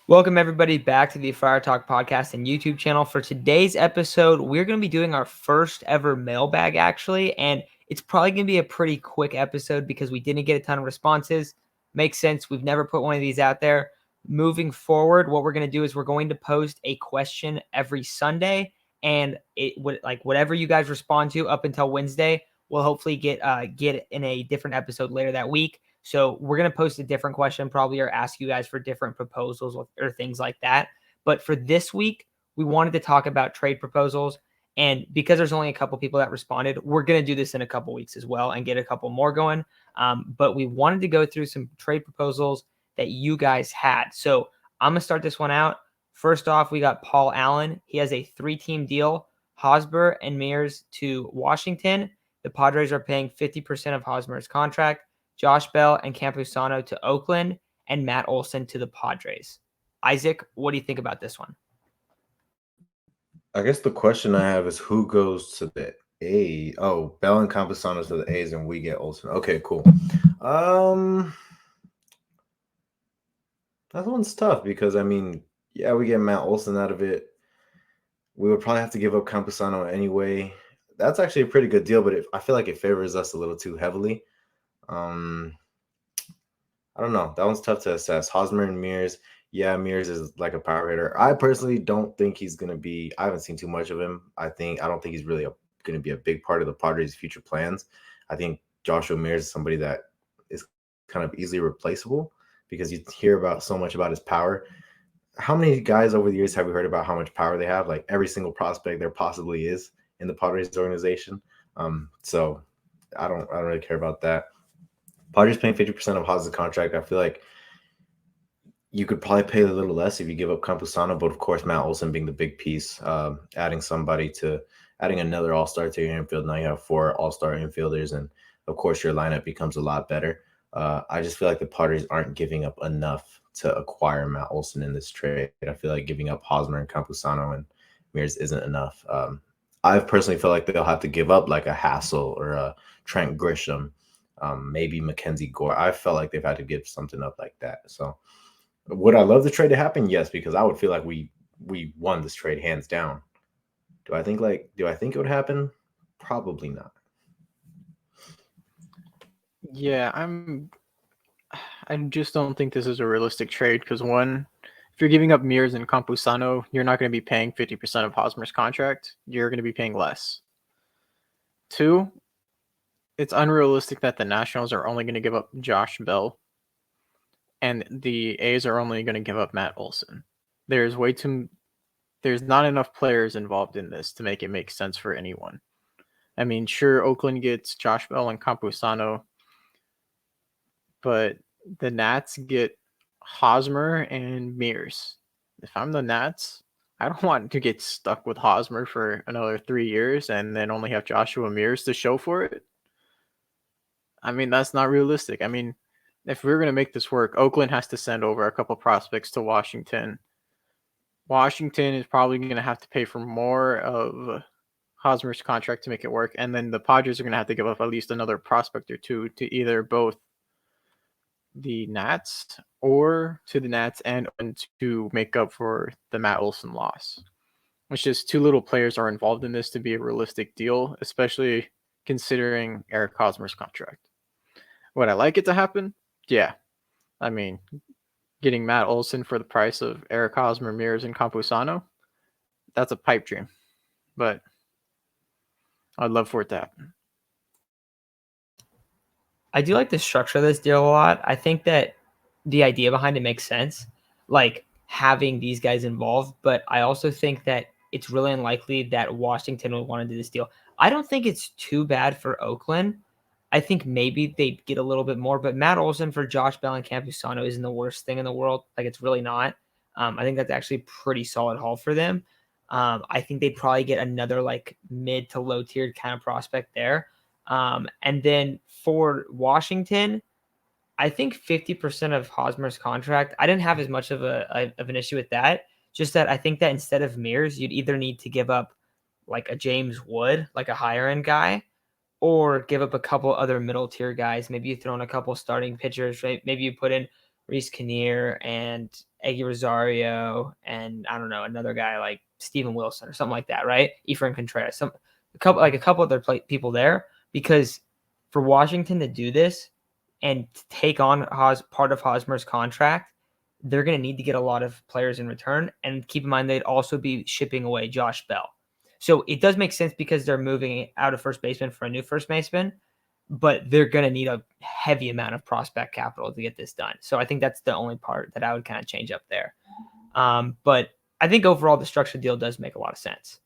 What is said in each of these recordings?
Welcome, everybody, back to the Friar Talk podcast and YouTube channel. For today's episode, we're going to be doing our first ever mailbag, actually, and it's probably going to be a pretty quick episode because we didn't get a ton of responses. Makes sense. We've never put one of these out there. Moving forward, what we're going to do is we're going to post a question every Sunday, and it would whatever you guys respond to up until Wednesday, we'll hopefully get in a different episode later that week. So we're going to post a different question probably or ask you guys for different proposals or things like that. But for this week, we wanted to talk about trade proposals. And because there's only a couple people that responded, we're going to do this in a couple weeks as well and get a couple more going. But we wanted to go through some trade proposals that you guys had. So I'm going to start this one out. First off, we got Paul Allen. He has a 3-team deal, Hosmer and Mears to Washington. The Padres are paying 50% of Hosmer's contract. Josh Bell and Campusano to Oakland, and Matt Olson to the Padres. Isaac, what do you think about this one? I guess the question I have is who goes to the A? Oh, Bell and Campusano to the A's, and we get Olson. Okay, cool. That one's tough because we get Matt Olson out of it. We would probably have to give up Campusano anyway. That's actually a pretty good deal, but I feel like it favors us a little too heavily. I don't know. That one's tough to assess. Hosmer and Mears. Yeah, Mears is like a power hitter. I personally don't think he's going to be – I haven't seen too much of him. I don't think he's really going to be a big part of the Padres' future plans. I think Joshua Mears is somebody that is kind of easily replaceable because you hear about so much about his power. How many guys over the years have we heard about how much power they have? Like every single prospect there possibly is in the Padres organization. So I don't really care about that. Padres paying 50% of Haas's contract. I feel like you could probably pay a little less if you give up Campusano, but of course Matt Olson being the big piece, adding another all-star to your infield. Now you have 4 all-star infielders, and of course your lineup becomes a lot better. I just feel like the Padres aren't giving up enough to acquire Matt Olson in this trade. I feel like giving up Hosmer and Campusano and Mears isn't enough. I personally feel like they'll have to give up like a Hassel or a Trent Grisham, maybe Mackenzie Gore. I felt like they've had to give something up like that. So would I love the trade to happen? Yes, because I would feel like we won this trade hands down. Do I think it would happen? Probably not. Yeah, I just don't think this is a realistic trade because one, if you're giving up Mears and Campusano, you're not going to be paying 50% of Hosmer's contract. You're going to be paying less. 2, it's unrealistic that the Nationals are only going to give up Josh Bell and the A's are only going to give up Matt Olson. There's not enough players involved in this to make it make sense for anyone. I mean, sure, Oakland gets Josh Bell and Campusano, but the Nats get Hosmer and Mears. If I'm the Nats, I don't want to get stuck with Hosmer for another 3 years and then only have Joshua Mears to show for it. I mean, that's not realistic. I mean, if we're going to make this work, Oakland has to send over a couple prospects to Washington. Washington is probably going to have to pay for more of Hosmer's contract to make it work. And then the Padres are going to have to give up at least another prospect or two to either both the Nats or to the Nats and to make up for the Matt Olson loss. It's just too little players are involved in this to be a realistic deal, especially considering Eric Hosmer's contract. Would I like it to happen? Yeah. I mean, getting Matt Olson for the price of Eric Hosmer, Mears, and Campusano, that's a pipe dream. But I'd love for it to happen. I do like the structure of this deal a lot. I think that the idea behind it makes sense, like having these guys involved, but I also think that it's really unlikely that Washington would want to do this deal. I don't think it's too bad for Oakland. I think maybe they'd get a little bit more, but Matt Olson for Josh Bell and Campusano isn't the worst thing in the world. Like, it's really not. I think that's actually a pretty solid haul for them. I think they'd probably get another like mid to low tiered kind of prospect there. And then for Washington, I think 50% of Hosmer's contract, I didn't have as much of an issue with that. Just that I think that instead of Mears, you'd either need to give up like a James Wood, like a higher end guy, or give up a couple other middle tier guys. Maybe you throw in a couple starting pitchers, right? Maybe you put in Reese Kinnear and Eggy Rosario and I don't know, another guy like Steven Wilson or something like that, right? Efrain Contreras, a couple other people there, because for Washington to do this and to take on part of Hosmer's contract, they're going to need to get a lot of players in return. And keep in mind, they'd also be shipping away Josh Bell. So it does make sense because they're moving out of first baseman for a new first baseman, but they're going to need a heavy amount of prospect capital to get this done. So I think that's the only part that I would kind of change up there. But I think overall the structured deal does make a lot of sense.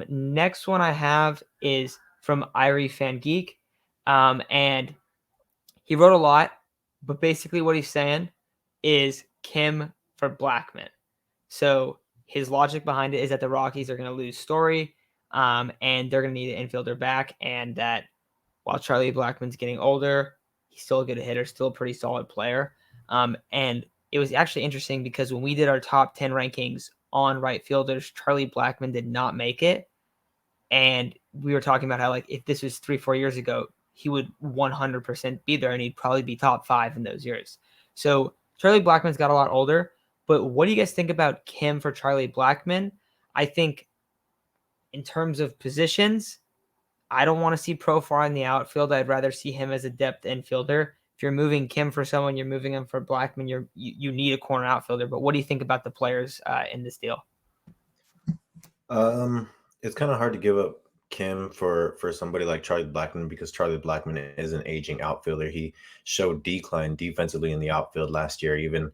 Next one I have is from Irie Fan Geek. And he wrote a lot, but basically what he's saying is Kim for Blackmon. So his logic behind it is that the Rockies are going to lose Story, and they're going to need an infielder back, and that while Charlie Blackmon's getting older, he's still a good hitter, still a pretty solid player. And it was actually interesting because when we did our top 10 rankings on right fielders, Charlie Blackmon did not make it. And we were talking about how, like, if this was 3-4 years ago, he would 100% be there, and he'd probably be top 5 in those years. So Charlie Blackmon's got a lot older. But what do you guys think about Kim for Charlie Blackmon? I think in terms of positions, I don't want to see Profar in the outfield. I'd rather see him as a depth infielder. If you're moving Kim for someone, you're moving him for Blackmon. You need a corner outfielder. But what do you think about the players in this deal? It's kind of hard to give up Kim for somebody like Charlie Blackmon because Charlie Blackmon is an aging outfielder. He showed decline defensively in the outfield last year. Even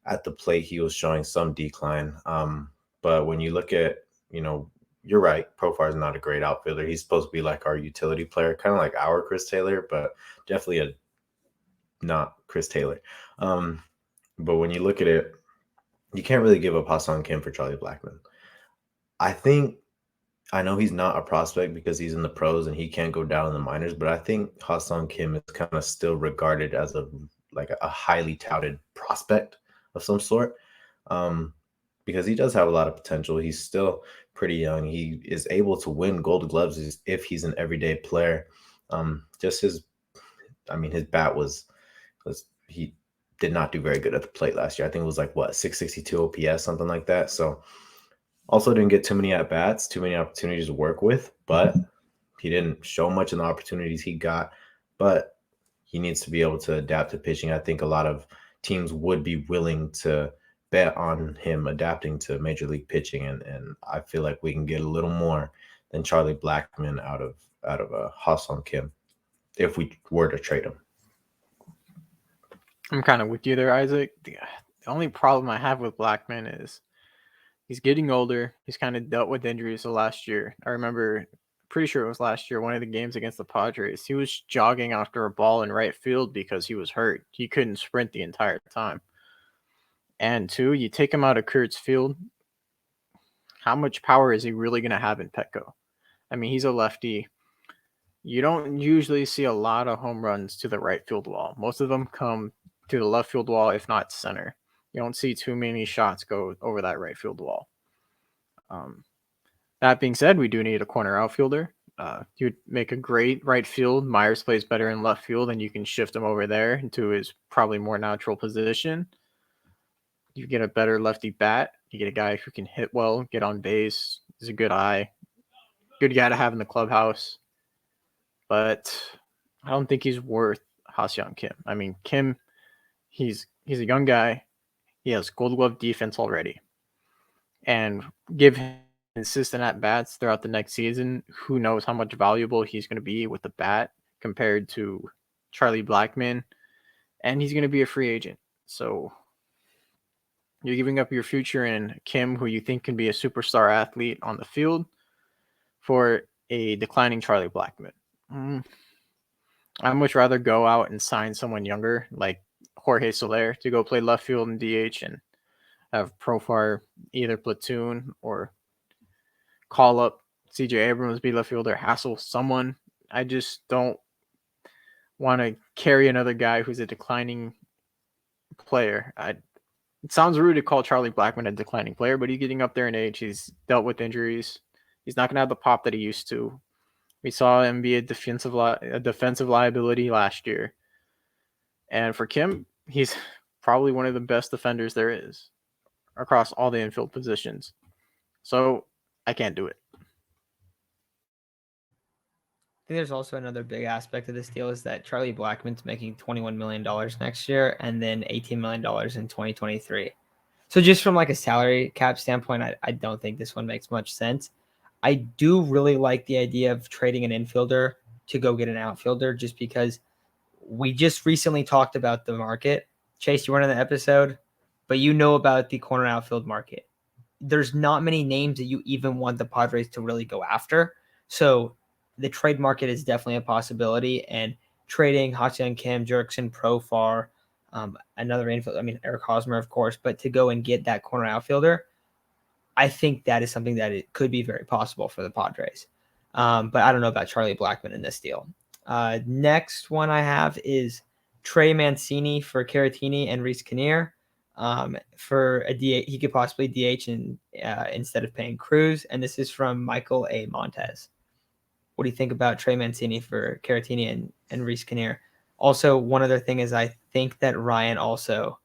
at the plate, he was showing some decline. But when you look at, you're right, Profar is not a great outfielder. He's supposed to be like our utility player, kind of like our Chris Taylor, but definitely not Chris Taylor. But when you look at it, you can't really give up Ha-seong Kim for Charlie Blackmon. I know he's not a prospect because he's in the pros and he can't go down in the minors, but I think Ha-seong Kim is kind of still regarded as a highly touted prospect of some sort, because he does have a lot of potential. He's still pretty young. He is able to win Gold Gloves if he's an everyday player. His bat was he did not do very good at the plate last year. I think it was 662 OPS, something like that. So also didn't get too many at bats, too many opportunities to work with, but he didn't show much in the opportunities he got. But he needs to be able to adapt to pitching. I think a lot of teams would be willing to bet on him adapting to major league pitching, and I feel like we can get a little more than Charlie Blackmon out of a Ha-seong Kim if we were to trade him. I'm kind of with you there, Isaac. The only problem I have with Blackmon is he's getting older. He's kind of dealt with injuries the last year. I remember, pretty sure it was last year, one of the games against the Padres, he was jogging after a ball in right field because he was hurt. He couldn't sprint the entire time. And two, you take him out of Kurtz Field, how much power is he really going to have in Petco? I mean, he's a lefty. You don't usually see a lot of home runs to the right field wall. Most of them come to the left field wall, if not center. You don't see too many shots go over that right field wall. That being said, we do need a corner outfielder. He would make a great right field. Myers plays better in left field, and you can shift him over there into his probably more natural position. You get a better lefty bat. You get a guy who can hit well, get on base. He's a good eye. Good guy to have in the clubhouse. But I don't think he's worth Ha-seong Kim. I mean, Kim, he's a young guy. He has Gold Glove defense already. And give him consistent at-bats throughout the next season. Who knows how much valuable he's going to be with the bat compared to Charlie Blackmon. And he's going to be a free agent. So you're giving up your future in Kim, who you think can be a superstar athlete on the field, for a declining Charlie Blackmon. I'd much rather go out and sign someone younger like Jorge Soler to go play left field in DH and have Profar either platoon or call up CJ Abrams be left fielder, hassle someone. I just don't want to carry another guy who's a declining player. It sounds rude to call Charlie Blackmon a declining player, but he's getting up there in age. He's dealt with injuries. He's not going to have the pop that he used to. We saw him be a defensive liability last year. And for Kim, he's probably one of the best defenders there is across all the infield positions. So I can't do it. I think there's also another big aspect of this deal is that Charlie Blackmon's making $21 million next year and then $18 million in 2023. So just from like a salary cap standpoint, I don't think this one makes much sense. I do really like the idea of trading an infielder to go get an outfielder just because we just recently talked about the market. Chase, you weren't in the episode, but you know about the corner outfield market. There's not many names that you even want the Padres to really go after. So the trade market is definitely a possibility. And trading ha-seong Kim, Jerkson, Profar, another infield, I mean, Eric Hosmer, of course, but to go and get that corner outfielder, I think that is something that it could be very possible for the Padres. But I don't know about Charlie Blackmon in this deal. Next one I have is Trey Mancini for Caratini and Reese Kinnear. For a DH, he could possibly DH instead of paying Cruz. And this is from Michael A. Montez. What do you think about Trey Mancini for Caratini and Reese Kinnear? Also, one other thing is I think that Ryan also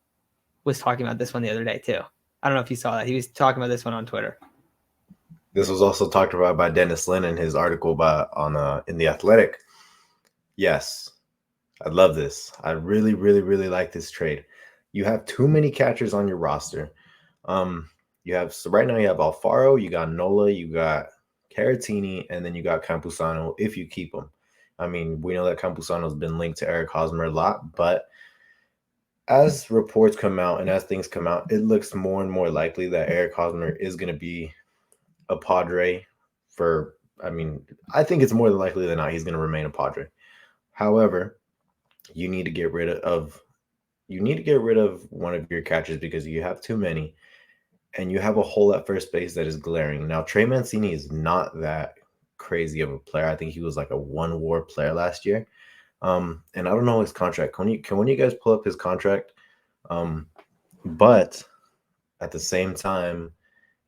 was talking about this one the other day too. I don't know if you saw that. He was talking about this one on Twitter. This was also talked about by Dennis Lin in his article in The Athletic. Yes, I love this. I really, really, really like this trade. You have too many catchers on your roster. Right now you have Alfaro, you got Nola, you got Caratini, and then you got Campusano if you keep him. I mean, we know that Campusano's been linked to Eric Hosmer a lot, but as reports come out and as things come out, it looks more and more likely that Eric Hosmer is going to be a Padre I think it's more than likely than not he's going to remain a Padre. However, you need to get rid of one of your catchers because you have too many and you have a hole at first base that is glaring. Now, Trey Mancini is not that crazy of a player. I think he was like a one WAR player last year. And I don't know his contract. Can one of you guys pull up his contract? But at the same time,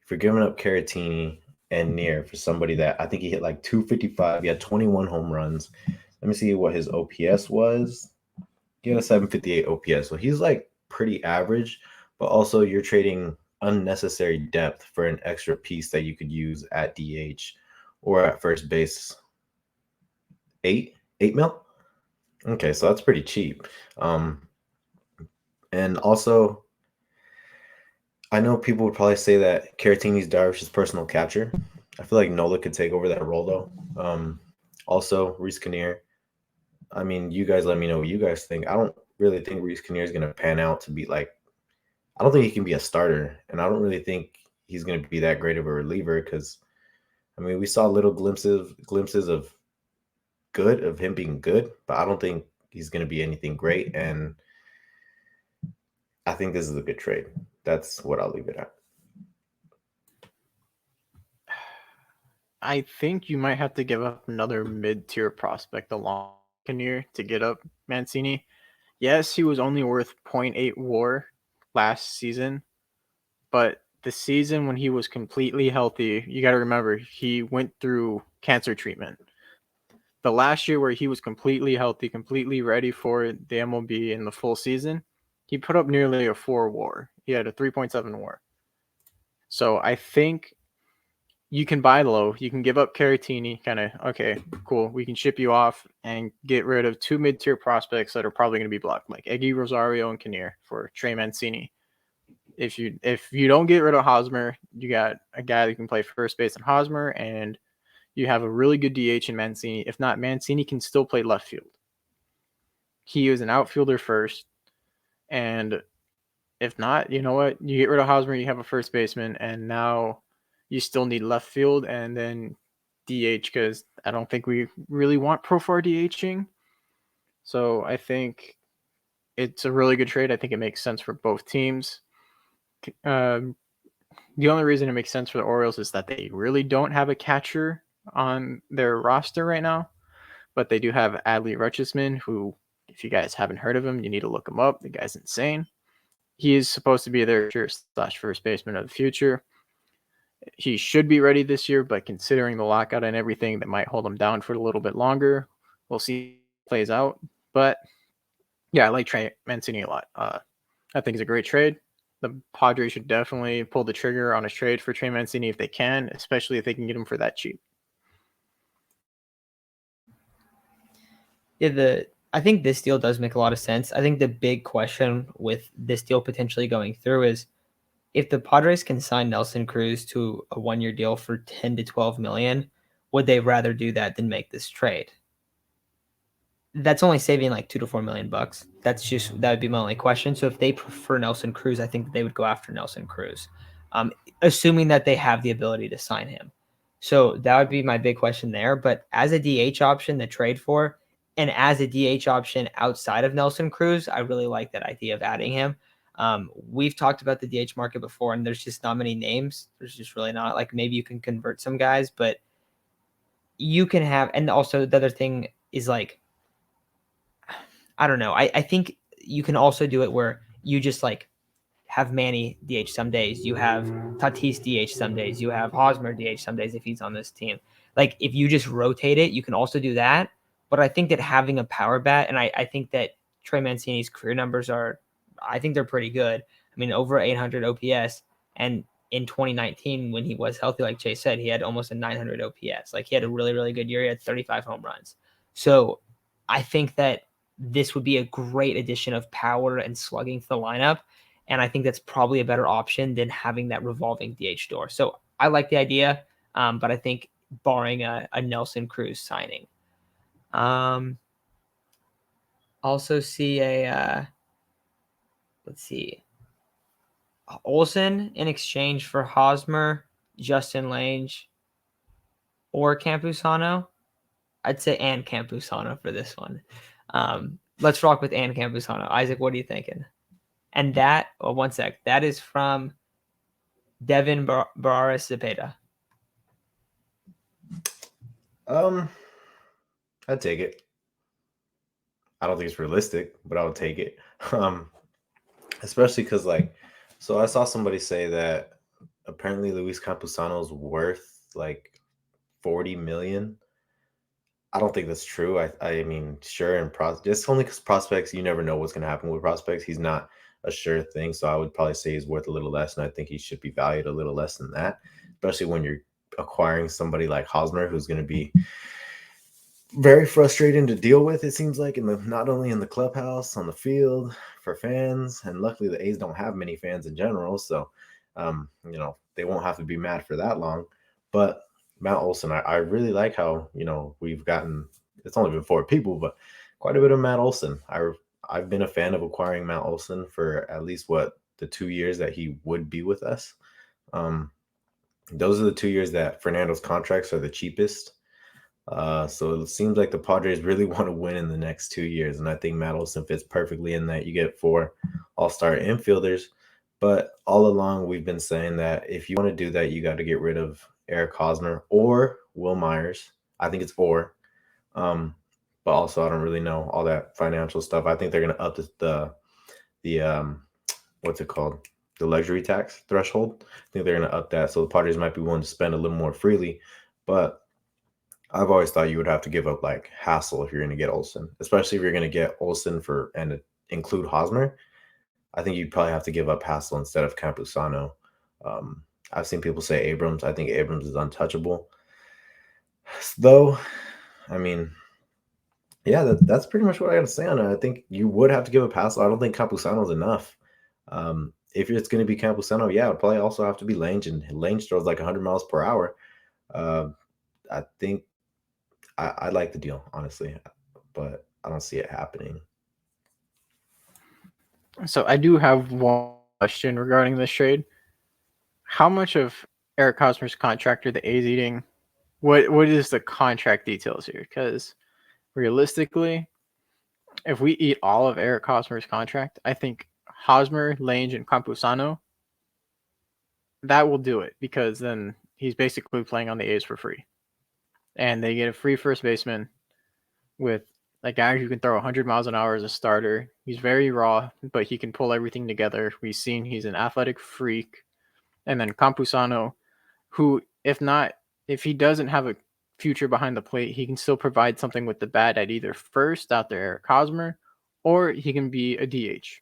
if you're giving up Caratini and Near for somebody that I think he hit like 255, he had 21 home runs. Let me see what his OPS was. He had a 758 OPS. So he's like pretty average, but also you're trading unnecessary depth for an extra piece that you could use at DH or at first base. 8 mil? Okay, so that's pretty cheap. And also, I know people would probably say that Caratini's Darvish's personal catcher. I feel like Nola could take over that role, though. Also, Reese Kinnear. I mean, you guys let me know what you guys think. I don't really think Reese Kinnear is going to pan out to be like – I don't think he can be a starter, and I don't really think he's going to be that great of a reliever because, I mean, we saw little glimpses of him being good, but I don't think he's going to be anything great, and I think this is a good trade. That's what I'll leave it at. I think you might have to give up another mid-tier prospect along Kinnear to get up Mancini. Yes, he was only worth 0.8 WAR last season, but the season when he was completely healthy, you got to remember, he went through cancer treatment. The last year where he was completely healthy, completely ready for the MLB in the full season, he put up nearly a 4 WAR. He had a 3.7 WAR. So I think you can buy low. You can give up Caratini, kind of, okay, cool. We can ship you off and get rid of 2 mid-tier prospects that are probably going to be blocked, like Eggy, Rosario, and Kinnear for Trey Mancini. If you don't get rid of Hosmer, you got a guy that can play first base in Hosmer, and you have a really good DH in Mancini. If not, Mancini can still play left field. He is an outfielder first, and if not, you know what? You get rid of Hosmer, you have a first baseman, and now you still need left field and then DH because I don't think we really want Profar DHing. So I think it's a really good trade. I think it makes sense for both teams. The only reason it makes sense for the Orioles is that they really don't have a catcher on their roster right now, but they do have Adley Rutschman, who, if you guys haven't heard of him, you need to look him up. The guy's insane. He is supposed to be their first baseman of the future. He should be ready this year, but considering the lockout and everything, that might hold him down for a little bit longer. We'll see how it plays out. But yeah, I like Trey Mancini a lot. I think it's a great trade. The Padres should definitely pull the trigger on a trade for Trey Mancini if they can, especially if they can get him for that cheap. Yeah, I think this deal does make a lot of sense. I think the big question with this deal potentially going through is if the Padres can sign Nelson Cruz to a 1-year deal for 10 to 12 million, would they rather do that than make this trade? That's only saving like 2 to 4 million bucks. That would be my only question. So if they prefer Nelson Cruz, I think they would go after Nelson Cruz, assuming that they have the ability to sign him. So that would be my big question there. But as a DH option to trade for, and as a DH option outside of Nelson Cruz, I really like that idea of adding him. We've talked about the DH market before, and there's just not many names. There's just really not. Like maybe you can convert some guys, but you can have. And also the other thing is like, I don't know. I think you can also do it where you just like have Manny DH some days. You have Tatis DH some days. You have Hosmer DH some days if he's on this team. Like if you just rotate it, you can also do that. But I think that having a power bat, and I think that Trey Mancini's career numbers I think they're pretty good. I mean, over 800 OPS. And in 2019, when he was healthy, like Chase said, he had almost a 900 OPS. Like he had a really, really good year. He had 35 home runs. So I think that this would be a great addition of power and slugging to the lineup. And I think that's probably a better option than having that revolving DH door. So I like the idea, but I think barring a Nelson Cruz signing. Also see let's see, Olson in exchange for Hosmer, Justin Lange, or Campusano. I'd say and Campusano for this one. Let's rock with and Campusano. Isaac, what are you thinking? And that, one sec, that is from Devin Barraras Cepeda. I'd take it. I don't think it's realistic, but I would take it. Especially because so I saw somebody say that apparently Luis Campusano's worth like 40 million. I don't think that's true. I mean, sure, and just only because prospects, you never know what's going to happen with prospects. He's not a sure thing, so I would probably say he's worth a little less, and I think he should be valued a little less than that, especially when you're acquiring somebody like Hosmer, who's going to be very frustrating to deal with. It seems like not only in the clubhouse, on the field, for fans, and luckily the A's don't have many fans in general, so they won't have to be mad for that long. But Matt Olson, I really like how we've gotten. It's only been 4 people, but quite a bit of Matt Olson. I've been a fan of acquiring Matt Olson for at least the 2 years that he would be with us. Those are the 2 years that Fernando's contracts are the cheapest. So it seems like the Padres really want to win in the next 2 years, and I think Matt Olson fits perfectly in that. You get 4 all-star infielders, but all along we've been saying that if you want to do that, you got to get rid of Eric Hosmer or Will Myers. I think it's or. But also I don't really know all that financial stuff. I think they're going to up the what's it called? The luxury tax threshold. I think they're going to up that, so the Padres might be willing to spend a little more freely, but I've always thought you would have to give up like Hassel if you're going to get Olson, especially if you're going to get Olson and include Hosmer. I think you'd probably have to give up Hassel instead of Campusano. I've seen people say Abrams. I think Abrams is untouchable. Though, I mean, yeah, that's pretty much what I got to say on it. I think you would have to give up Hassel. I don't think Campusano is enough. If it's going to be Campusano, yeah, it would probably also have to be Lange, and Lange throws like 100 miles per hour. I think I like the deal, honestly, but I don't see it happening. So I do have one question regarding this trade. How much of Eric Hosmer's contract are the A's eating? What is the contract details here? Because realistically, if we eat all of Eric Hosmer's contract, I think Hosmer, Lange, and Campusano, that will do it, because then he's basically playing on the A's for free. And they get a free first baseman with a guy who can throw 100 miles an hour as a starter. He's very raw, but he can pull everything together. We've seen he's an athletic freak. And then Campusano, who, if he doesn't have a future behind the plate, he can still provide something with the bat at either first out there Eric Hosmer, or he can be a DH.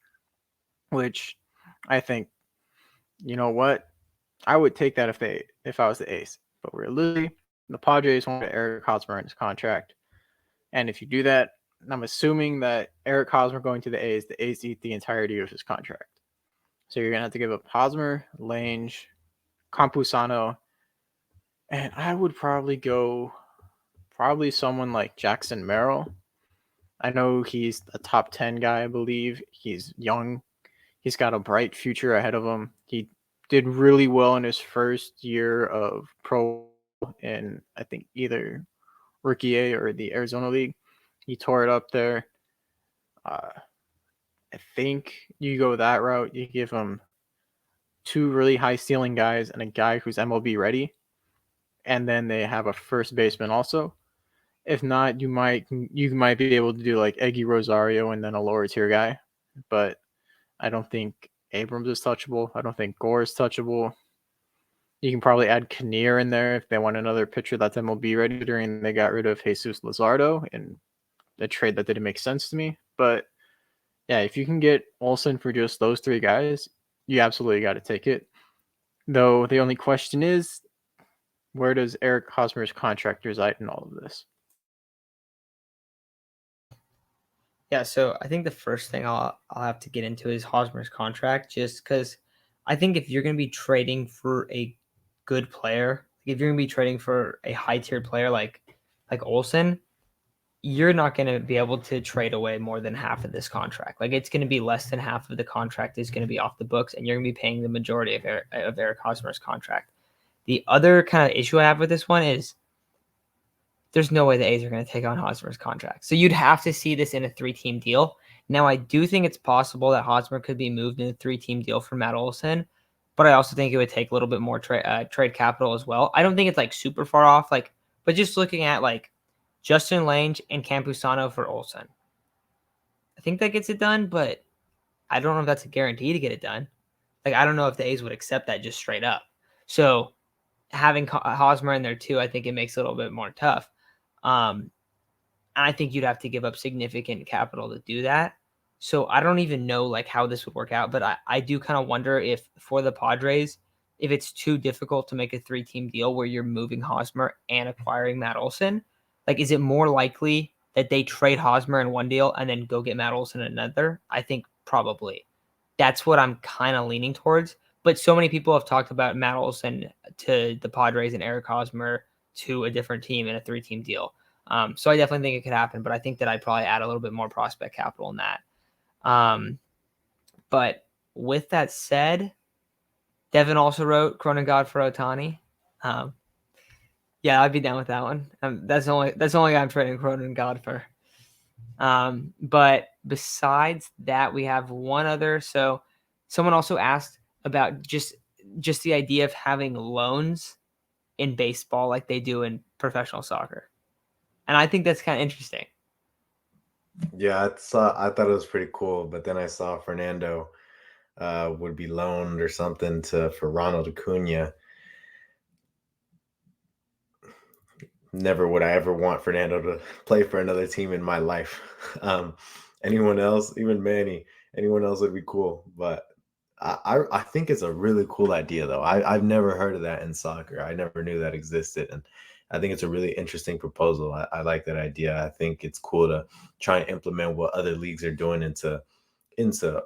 which I think, you know what, I would take that if I was the A's. But realistically, the Padres wanted Eric Hosmer in his contract, and if you do that, I'm assuming that Eric Hosmer going to the A's eat the entirety of his contract. So you're gonna have to give up Hosmer, Lange, Campusano, and I would probably go someone like Jackson Merrill. I know he's a top 10 guy, I believe. He's young. He's got a bright future ahead of him. He did really well in his first year of pro in, I think, either Rookie A or the Arizona League. He tore it up there. I think you go that route. You give him two really high ceiling guys and a guy who's MLB ready, and then they have a first baseman also. If not, you might be able to do like Eggy Rosario and then a lower tier guy, but I don't think Abrams is touchable. I don't think Gore is touchable. You can probably add Kinnear in there if they want another pitcher that's MLB ready, during they got rid of Jesus Luzardo in a trade that didn't make sense to me. But yeah, if you can get Olson for just those three guys, you absolutely got to take it. Though the only question is, where does Eric Hosmer's contract reside in all of this? Yeah, so I think the first thing I'll have to get into is Hosmer's contract, just because I think if you're going to be trading for a good player, if you're going to be trading for a high tier player like Olson, you're not going to be able to trade away more than half of this contract. Like, it's going to be less than half of the contract is going to be off the books, and you're going to be paying the majority of Eric Hosmer's contract. The other kind of issue I have with this one is there's no way the A's are going to take on Hosmer's contract. So you'd have to see this in a 3-team deal. Now, I do think it's possible that Hosmer could be moved in a 3-team deal for Matt Olson, but I also think it would take a little bit more trade capital as well. I don't think it's like super far off, but just looking at like Justin Lange and Campusano for Olson, I think that gets it done, but I don't know if that's a guarantee to get it done. Like, I don't know if the A's would accept that just straight up. So having Hosmer in there too, I think it makes it a little bit more tough. And I think you'd have to give up significant capital to do that. So I don't even know like how this would work out, but I do kind of wonder if for the Padres, if it's too difficult to make a 3-team deal where you're moving Hosmer and acquiring Matt Olson. Like, is it more likely that they trade Hosmer in one deal and then go get Matt Olson in another? I think probably. That's what I'm kind of leaning towards. But so many people have talked about Matt Olson to the Padres and Eric Hosmer to a different team in a 3-team deal. So I definitely think it could happen, but I think that I'd probably add a little bit more prospect capital in that. But with that said, Devin also wrote Cronin God for Ohtani. Yeah, I'd be down with that one. That's the only guy I'm trading Cronin God for. But besides that, we have one other. So someone also asked about just the idea of having loans in baseball like they do in professional soccer. And I think that's kind of interesting. Yeah, I thought it was pretty cool, but then I saw Fernando would be loaned or something for Ronald Acuna. Never would I ever want Fernando to play for another team in my life. Anyone else, even Manny, anyone else would be cool. But I think it's a really cool idea, though. I've never heard of that in soccer. I never knew that existed. And I think it's a really interesting proposal. I like that idea. I think it's cool to try and implement what other leagues are doing into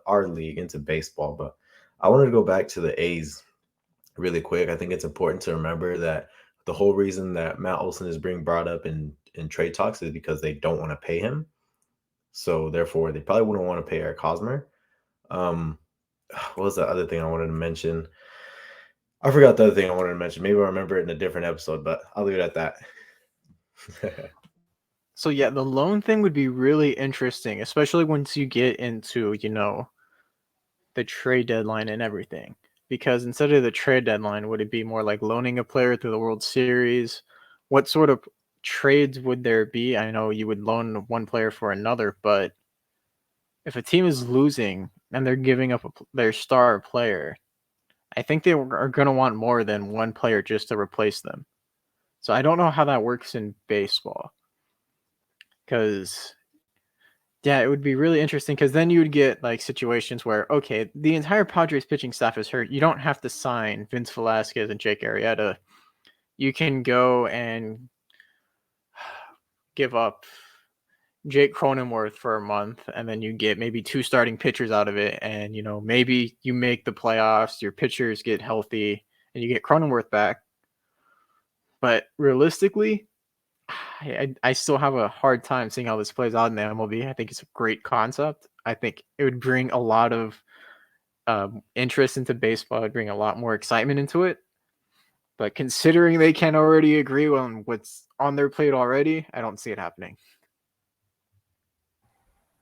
our league, into baseball. But I wanted to go back to the A's really quick. I think it's important to remember that the whole reason that Matt Olson is being brought up in trade talks is because they don't want to pay him. So therefore, they probably wouldn't want to pay Eric Hosmer. What was the other thing I wanted to mention? I forgot the other thing I wanted to mention. Maybe I'll remember it in a different episode, but I'll leave it at that. So yeah, the loan thing would be really interesting, especially once you get into, the trade deadline and everything. Because instead of the trade deadline, would it be more like loaning a player through the World Series? What sort of trades would there be? I know you would loan one player for another, but if a team is losing and they're giving up their star player, I think they are going to want more than one player just to replace them. So I don't know how that works in baseball, because Yeah, it would be really interesting because then you would get like situations where, okay, the entire Padres pitching staff is hurt. You don't have to sign Vince Velasquez and Jake Arrieta. You can go and give up Jake Cronenworth for a month, and then you get maybe 2 starting pitchers out of it. And, maybe you make the playoffs, your pitchers get healthy, and you get Cronenworth back. But realistically, I still have a hard time seeing how this plays out in the MLB. I think it's a great concept. I think it would bring a lot of interest into baseball. It would bring a lot more excitement into it. But considering they can already agree on what's on their plate already, I don't see it happening.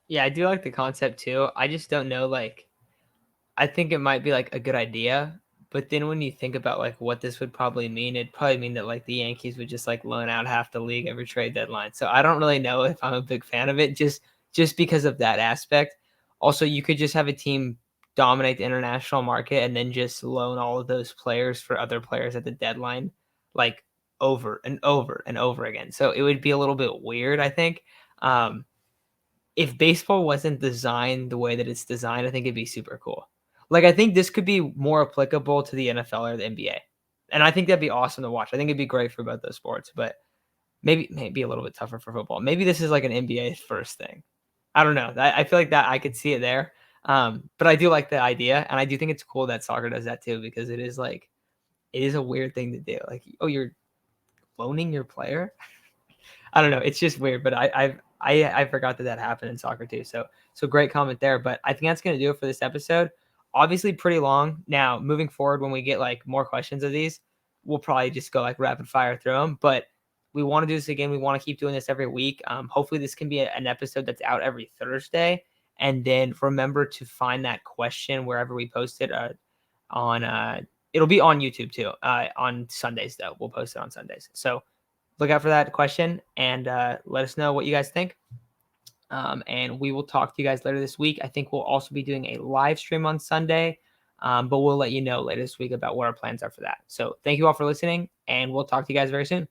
Yeah, I do like the concept too. I just don't know, like, I think it might be like a good idea, but then when you think about like what this would probably mean, it'd probably mean that like the Yankees would just like loan out half the league every trade deadline. So I don't really know if I'm a big fan of it, just because of that aspect. Also, you could just have a team dominate the international market and then just loan all of those players for other players at the deadline, like over and over and over again. So it would be a little bit weird, I think. If baseball wasn't designed the way that it's designed, I think it'd be super cool. Like, I think this could be more applicable to the NFL or the NBA. And I think that'd be awesome to watch. I think it'd be great for both those sports, but maybe a little bit tougher for football. Maybe this is like an NBA first thing. I don't know. I feel like that I could see it there. But I do like the idea, and I do think it's cool that soccer does that too, because it is a weird thing to do. Like, oh, you're loaning your player? I don't know. It's just weird, but I forgot that happened in soccer too. So great comment there. But I think that's going to do it for this episode. Obviously pretty long. Now, moving forward, when we get like more questions of these, we'll probably just go like rapid fire through them. But we want to do this again. We want to keep doing this every week. Hopefully this can be an episode that's out every Thursday. And then remember to find that question wherever we post it it'll be on YouTube too. On Sundays though. We'll post it on Sundays. So look out for that question and let us know what you guys think. And we will talk to you guys later this week. I think we'll also be doing a live stream on Sunday, but we'll let you know later this week about what our plans are for that. So thank you all for listening, and we'll talk to you guys very soon.